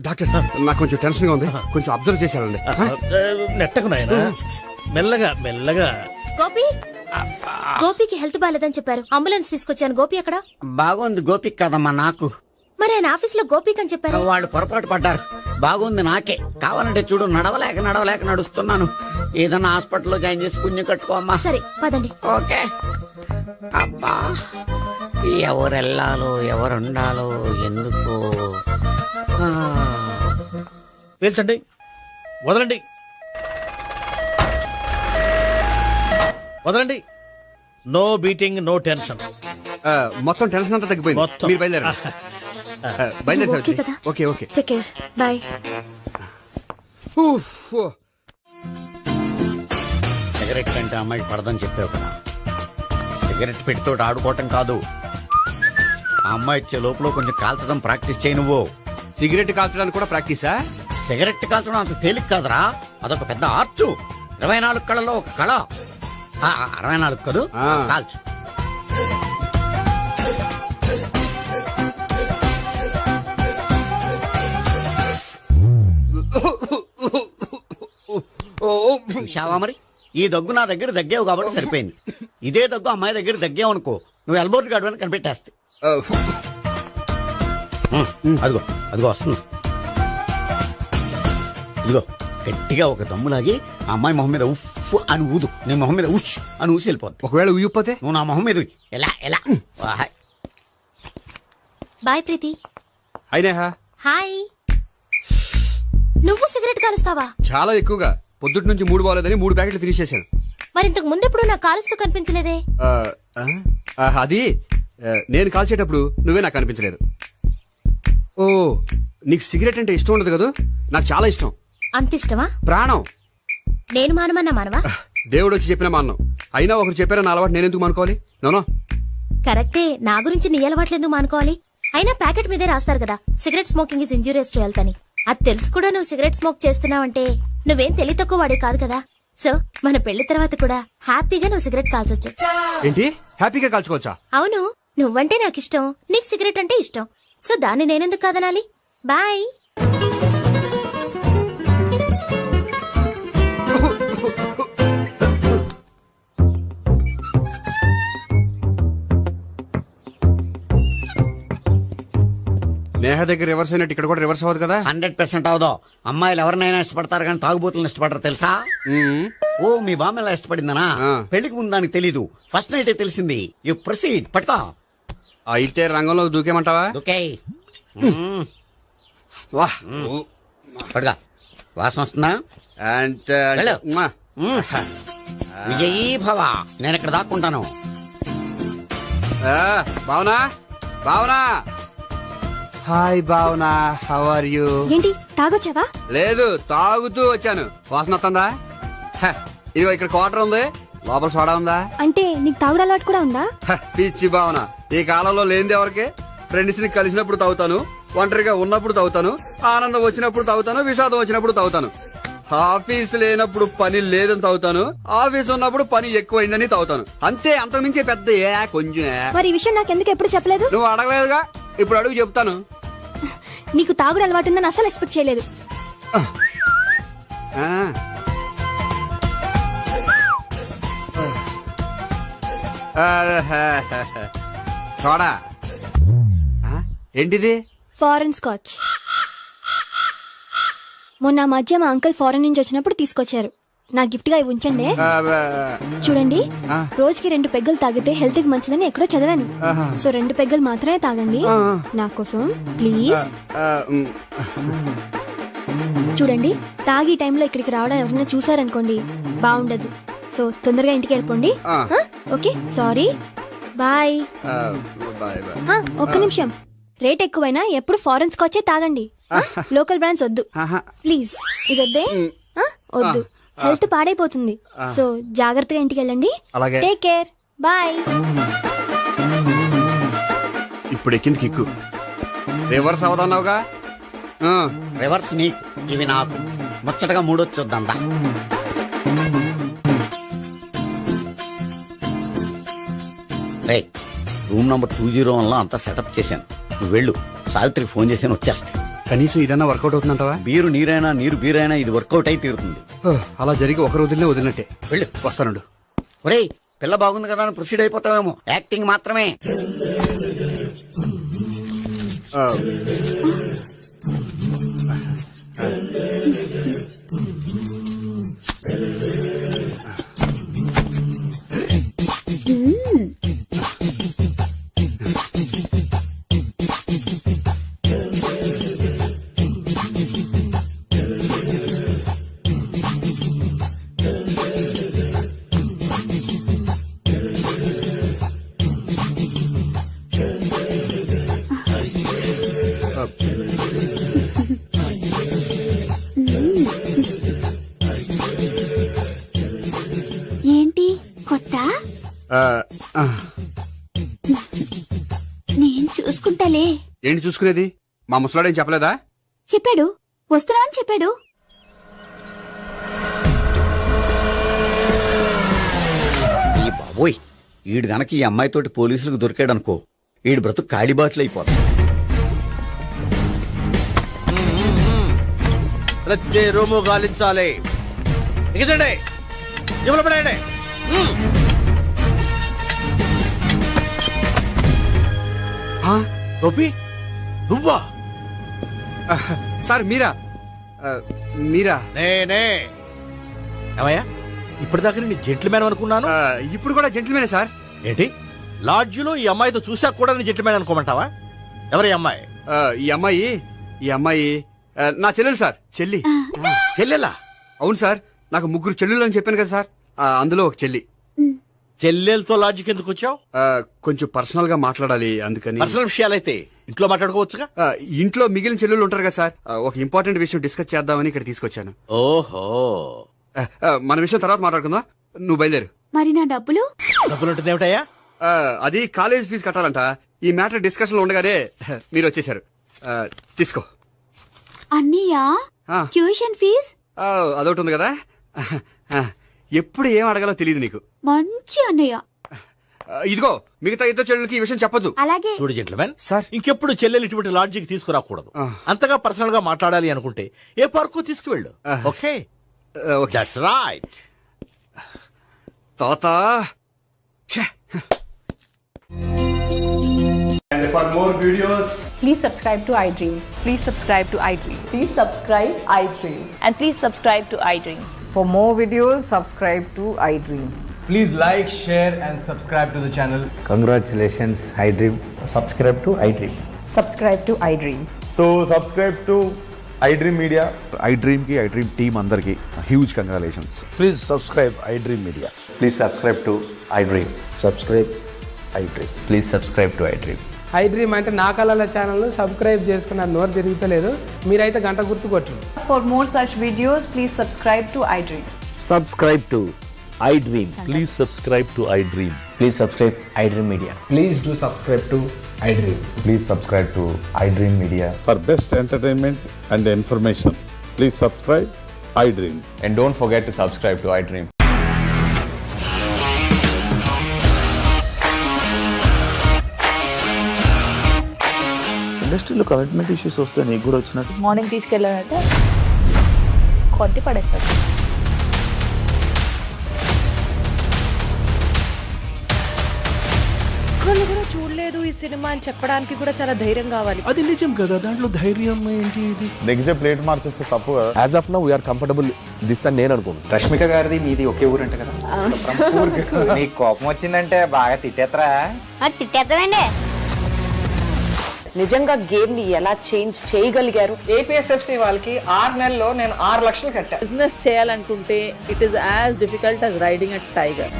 Doctor నాకు కొంచెం టెన్షన్ గా ఉంది, కొంచెం అబ్జర్వ్ చేశానండి. నెట్టకు నాయనా మెల్లగా మెల్లగా. గోపి గోపికి హెల్త్ బాలేదని చెప్పారు, అంబులెన్స్ తీసుకొచ్చాను. గోపి అక్కడ? బాగుంది గోపిక్ కదమ్మా నాకు. మరి ఆయన ఆఫీస్ లో గోపిక్ అని చెప్పారు. వాళ్ళు పొరపాటు పడ్డారు. బాగుంది నాకే. కావాలంటే చూడు, నడవలేక నడుస్తున్నాను. ఏదన్నా హాస్పిటల్లో జాయిన్ చేసి పుణ్యం కట్టుకో అమ్మా. సరే పదండి. ఓకే. అబ్బా, ఎవరెళ్ళాలో ఎవరుండాలో ఎందుకు. పేల్చండి, వదలండి, వదలండి. No beating, no tension. మొత్తం టెన్షన్ అంతా తగ్గిపోయింది. మొత్తం. మీరు బయలుదేరండి. బయలుదేరి ఓకే కదా? Okay okay. Take care, bye. Cigarette కంటే అమ్మాయికి పడదని చెప్పావు కదా. సిగరెట్ పెట్టితో ఆడుకోవటం కాదు, ఆ అమ్మాయి ఇచ్చే లోపల కొంచెం కాల్చడం ప్రాక్టీస్ చేయి నువ్వు. సిగరెట్ కాల్చడానికి కూడా ప్రాక్టీసా? సిగరెట్ కాల్చడం అంత తేలిక కాదురా, అదొక పెద్ద ఆర్ట్. 24 కళలో ఒక కళ. 64 కదూ, కాల్చు. చూశావా మరి, ఈ దగ్గు నా దగ్గర దగ్గేవు కాబట్టి సరిపోయింది. ఇదే దగ్గు అమ్మాయి దగ్గర దగ్గేవు అనుకో, నువ్వు ఎల్బోర్డ్ గార్డు అని కనిపెట్టేస్తే. అదిగో అదిగో వస్తుంది. ఇదిగో గట్టిగా ఒక దమ్ములాగి ఆ అమ్మాయి మొహం మీద ఉఫ్ అని ఊదు, నీ మొహం మీద ఉచ్ అని ఊసి వెళ్ళిపోద్ది. ఒకవేళ ఊయకపోతే నువ్వు నా మొహం మీద ఎలా ఎలా. బాయ్ ప్రీతి. అయినా హాయ్. నువ్వు సిగరెట్ కాలుస్తావా? చాలా ఎక్కువగా. పొద్దుటి నుంచి 3 బాలేదని 3 ప్యాకెట్లు ఫినిష్ చేశాను. మరి ఇంతకు ముందెప్పుడు నాకు కాలుస్తూ కనిపించలేదే? అది నేను కాల్చేటప్పుడు నువ్వే నాకు అనిపించలేదు. ఓ, నీకు సిగరెట్ అంటే ఇష్టం ఉండదు కదా? నాకు చాలా ఇష్టం. అంత ఇష్టమా? ప్రాణం. నేను మానమన్నా మానవా? దేవుడు వచ్చి చెప్పినా మానం. అయినా ఒకరు చెప్పారా నా అలవాటు నేనెందుకు మానుకోవాలి? నోనో. కరెక్టే, నా గురించి నీ అలవాట్లు ఎందుకు మానుకోవాలి? అయినా ప్యాకెట్ మీదే రాస్తారు కదా, cigarette smoking is injurious to health అని. అది తెలుసు కూడా నువ్వు సిగరెట్ స్మోక్ చేస్తున్నావంటే నువ్వేం తెలివి తక్కువ వాడే కాదు కదా. సో మన పెళ్లి తర్వాత కూడా హ్యాపీగా నువ్వు సిగరెట్ కాల్చొచ్చు. ఏంటి, హ్యాపీగా కాల్చుకోవచ్చా? అవును, నువ్వంటే నాకు ఇష్టం, నీకు సిగరెట్ అంటే ఇష్టం. సో దాన్ని నేనెందుకు కాదనాలి? బాయ్. నేహ దగ్గర రివర్స్ అయినట్టు ఇక్కడ కూడా రివర్స్ అవ్వదు కదా? 100% అవదో. అమ్మాయిలు ఎవరినైనా ఇష్టపడతారు కానీ తాగుబోతులను ఇష్టపడరు తెలుసా? ఓ, మీ బామ్మ ఎలా ఇష్టపడిందనా? పెళ్లికి ముందు దానికి తెలీదు, ఫస్ట్ నైట్ తెలిసింది. You proceed. పట్టుకో. అయితే రంగంలో దూకేమంటావా? ఓకే. వాహ్, పట్టుగా. వాసన వస్తుందా? వెళ్ళు. విజయీ భవ. నేను ఇక్కడ దాక్కుంటాను. Bhavana, Bhavana. Hi Bhavana, how are you? ఏంటి తాగొచ్చావా? లేదు, తాగుతూ వచ్చాను. వాసన వస్తుందా? ఇదిగో ఇక్కడ క్వార్టర్ ఉంది, లోపల సోడా ఉందా? అంటే నీకు తాగుడు అలవాటు కూడా ఉందా? పిచ్చి భావన, ఈ కాలంలో లేనిది ఎవరికి? ఫ్రెండ్స్ ని కలిసినప్పుడు తాగుతాను, ఒంటరిగా ఉన్నప్పుడు తాగుతాను, ఆనందం వచ్చినప్పుడు తాగుతాను, విషాదం వచ్చినప్పుడు తాగుతాను. ఆఫీస్ లేనప్పుడు పని లేదని తాగుతాను, ఆఫీస్ ఉన్నప్పుడు పని ఎక్కువైందని తాగుతాను. అంతే, అంతకుమించే పెద్ద కొంచెం. మరి ఈ విషయం నాకెందుకు ఎప్పుడు చెప్పలేదు? నువ్వు అడగలేదుగా, ఇప్పుడు అడుగు చెప్తాను. నీకు తాగుడు అలవాటు ఉందని అసలు ఎక్స్పెక్ట్ చేయలేదు. చూడా, ఏంటిది? Foreign scotch. మొన్న మధ్య మా అంకుల్ ఫారెన్ నుంచి వచ్చినప్పుడు తీసుకొచ్చారు. నా గిఫ్ట్ గా ఇవి ఉంచండి. చూడండి, రోజుకి 2 పెగ్గలు తాగితే హెల్త్ కి మంచిదని ఎక్కడో చదివాను. సో 2 పెగ్గలు మాత్రమే తాగండి నా కోసం ప్లీజ్. చూడండి, తాగి టైంలో ఇక్కడికి రావడం ఎవరైనా చూసారనుకోండి బాగుండదు. సో తొందరగా ఇంటికి వెళ్ళిపోండి. Okay, sorry, bye. ఒక్క నిమిషం, రేట్ ఎక్కువైనా ఎప్పుడు ఫారెన్ స్కాచే తాగండి, లోకల్ బ్రాండ్స్ వద్దు ప్లీజ్. ఇది వద్దే, వద్దు, హెల్త్ పాడైపోతుంది. సో జాగ్రత్తగా ఇంటికి వెళ్ళండి. Take care, bye. ఇప్పుడు ఎక్కింది కిక్కు. రివర్స్ అవదన్నావుగా? రివర్స్ నీకు, ఇవి నాకు. ముచ్చటగా 3 చూద్దాందా. రూమ్ నంబర్ 201 లో అంతా సెటప్ చేశాను. నువ్వు వెళ్ళు, సావిత్రికి ఫోన్ చేసాను, వచ్చేస్తా. కనీసం ఇదన్నా వర్కౌట్ అవుతుందంటావా? బీరు నీరైనా నీరు బీరైనా ఇది వర్కౌట్ అయి తీరుతుంది. అలా జరిగి ఒక రోజులే వదిలినట్టే. వెళ్ళు. వస్తానుండు. ఒరేయ్, పిల్ల బాగుంది కదా అని ప్రొసీడ్ అయిపోతావేమో. యాక్టింగ్ మాత్రమే. ఏంటి కొత్త? నేను చూసుకుంటాలే. ఏంటి చూసుకునేది? మా ముసలాడేం చెప్పలేదా? చెప్పాడు, వస్తున్నా అని చెప్పాడు. ఈ బాబోయ్, ఈడు గనక ఈ అమ్మాయితోటి పోలీసులకు దొరికాడనుకో, ఈడు బ్రతుకు కాళీబాట్లు అయిపోతాడు. ప్రతి రూము గాలించాలి. ఎగచండి, జబ్బులు పడండి. గోపి, నువ్వా? సార్ మీరా? మీరా? నేనే. ఏమయ్యా, ఇప్పటిదాకా నేను జెంట్లమ్యాన్ అనుకున్నాను. ఇప్పుడు కూడా జెంటిల్మేనే సార్. ఏంటి, లాడ్జిలో ఈ అమ్మాయితో చూసాక కూడా నేను జెంట్లమ్యాన్ అనుకోమంటావా? ఎవరి అమ్మాయి? ఈ అమ్మాయి నా చెల్లెలు సార్. చెల్లి. చెల్లెలా? అవును సార్, నాకు 3 చెల్లెలు అని చెప్పాను కదా సార్, అందులో ఒక చెల్లి. చెల్లెలతో లాడ్జికి ఎందుకు వచ్చావు? కొంచెం పర్సనల్ గా మాట్లాడాలి, అందుకని. పర్సనల్ విషయాలైతే ఇంట్లో మాట్లాడుకోవచ్చుగా. ఇంట్లో మిగిలిన చెల్లెలు ఉంటారు కదా సార్, ఒక ఇంపార్టెంట్ విషయం డిస్కస్ చేద్దామని ఇక్కడ తీసుకొచ్చాను. ఓహో, మన విషయం తర్వాత మాట్లాడుకుందాం. నువ్వు బయలుదేరు. మరి నా డబ్బులు? డబ్బులు ఉంటుంది ఏమిటయ్యా? అది కాలేజ్ ఫీజు కట్టాలంట. ఈ మ్యాటర్ డిస్కషన్ లో ఉండగానే మీరు వచ్చేసారు. తీసుకో. అన్నయ్యా, ట్యూషన్ ఫీజ్? అదొకటి ఉంది కదా. ఎప్పుడు ఏం అడగాలో తెలియదు నీకు. మంచి అన్నయ్య. ఇదిగో, మిగతా ఇద్దరు చెల్లెలకి ఈ విషయం చెప్పొద్దు. అలాగే. చూడు జెంట్లమెన్ సార్, ఇంకెప్పుడు చెల్లెలు ఇటువంటి లాడ్జికి తీసుకురాకూడదు. అంతగా పర్సనల్ గా మాట్లాడాలి అనుకుంటే ఏ పార్కు తీసుకువెళ్ళు. Okay, that's right. తాత. And for more videos, Please subscribe to iDream. Please subscribe to iDream. Please subscribe iDream. And please subscribe to iDream. For more videos, subscribe to iDream. please like, share and subscribe to the channel. Congratulations, iDream. Subscribe to iDream. Subscribe to iDream. So subscribe to iDream Media. iDream ki iDream team andarki huge congratulations. Please subscribe iDream Media. Please subscribe to iDream. Subscribe iDream. Please subscribe to iDream. iDream అంటే నా కళల channel subscribe చేసుకున్న నోరు తిరుగుతలేదు. మీరైతే గంట గుర్తు కొట్టండి. For more such videos, please subscribe to iDream. Subscribe to iDream. Please subscribe to iDream. Please subscribe iDream Media. Please do subscribe to iDream. Please subscribe to iDream Media. For best entertainment and information, please subscribe iDream. And don't forget to subscribe to iDream. ఇండస్ట్రీలో commitment issues వస్తే నీకు కూడా వచ్చినట్టు. Morning తీసుకెళ్ళాలంటే కొట్టి పడేసాడు. ఒక్కళ్ళు కూడా చూడలేదు ఈ సినిమా అని చెప్పడానికి కూడా చాలా ధైర్యం కావాలి. అది నిజం కదా, దాంట్లో ధైర్యం ఏంటి? ఇది నెక్స్ట్ డే ప్లేట్ మార్చేస్తే తప్పు కదా. As of now we are comfortable this అని నేను అనుకుంటున్నాను. రష్మిక గారిది మీది ఒకే ఊరంట కదా. నీకు కోపం వచ్చిందంటే బాగా తిట్టేత్తరా? తిట్టేద్దామండి. నిజంగా గేమ్ ని ఎలా చేంజ్ చేయగలిగారు? ఏపీఎస్ఎఫ్సి వాళ్ళకి 6 నెలల్లో నేను 6 లక్షలు కట్టా. బిజినెస్ చేయాలనుకుంటే it is as difficult as riding a tiger.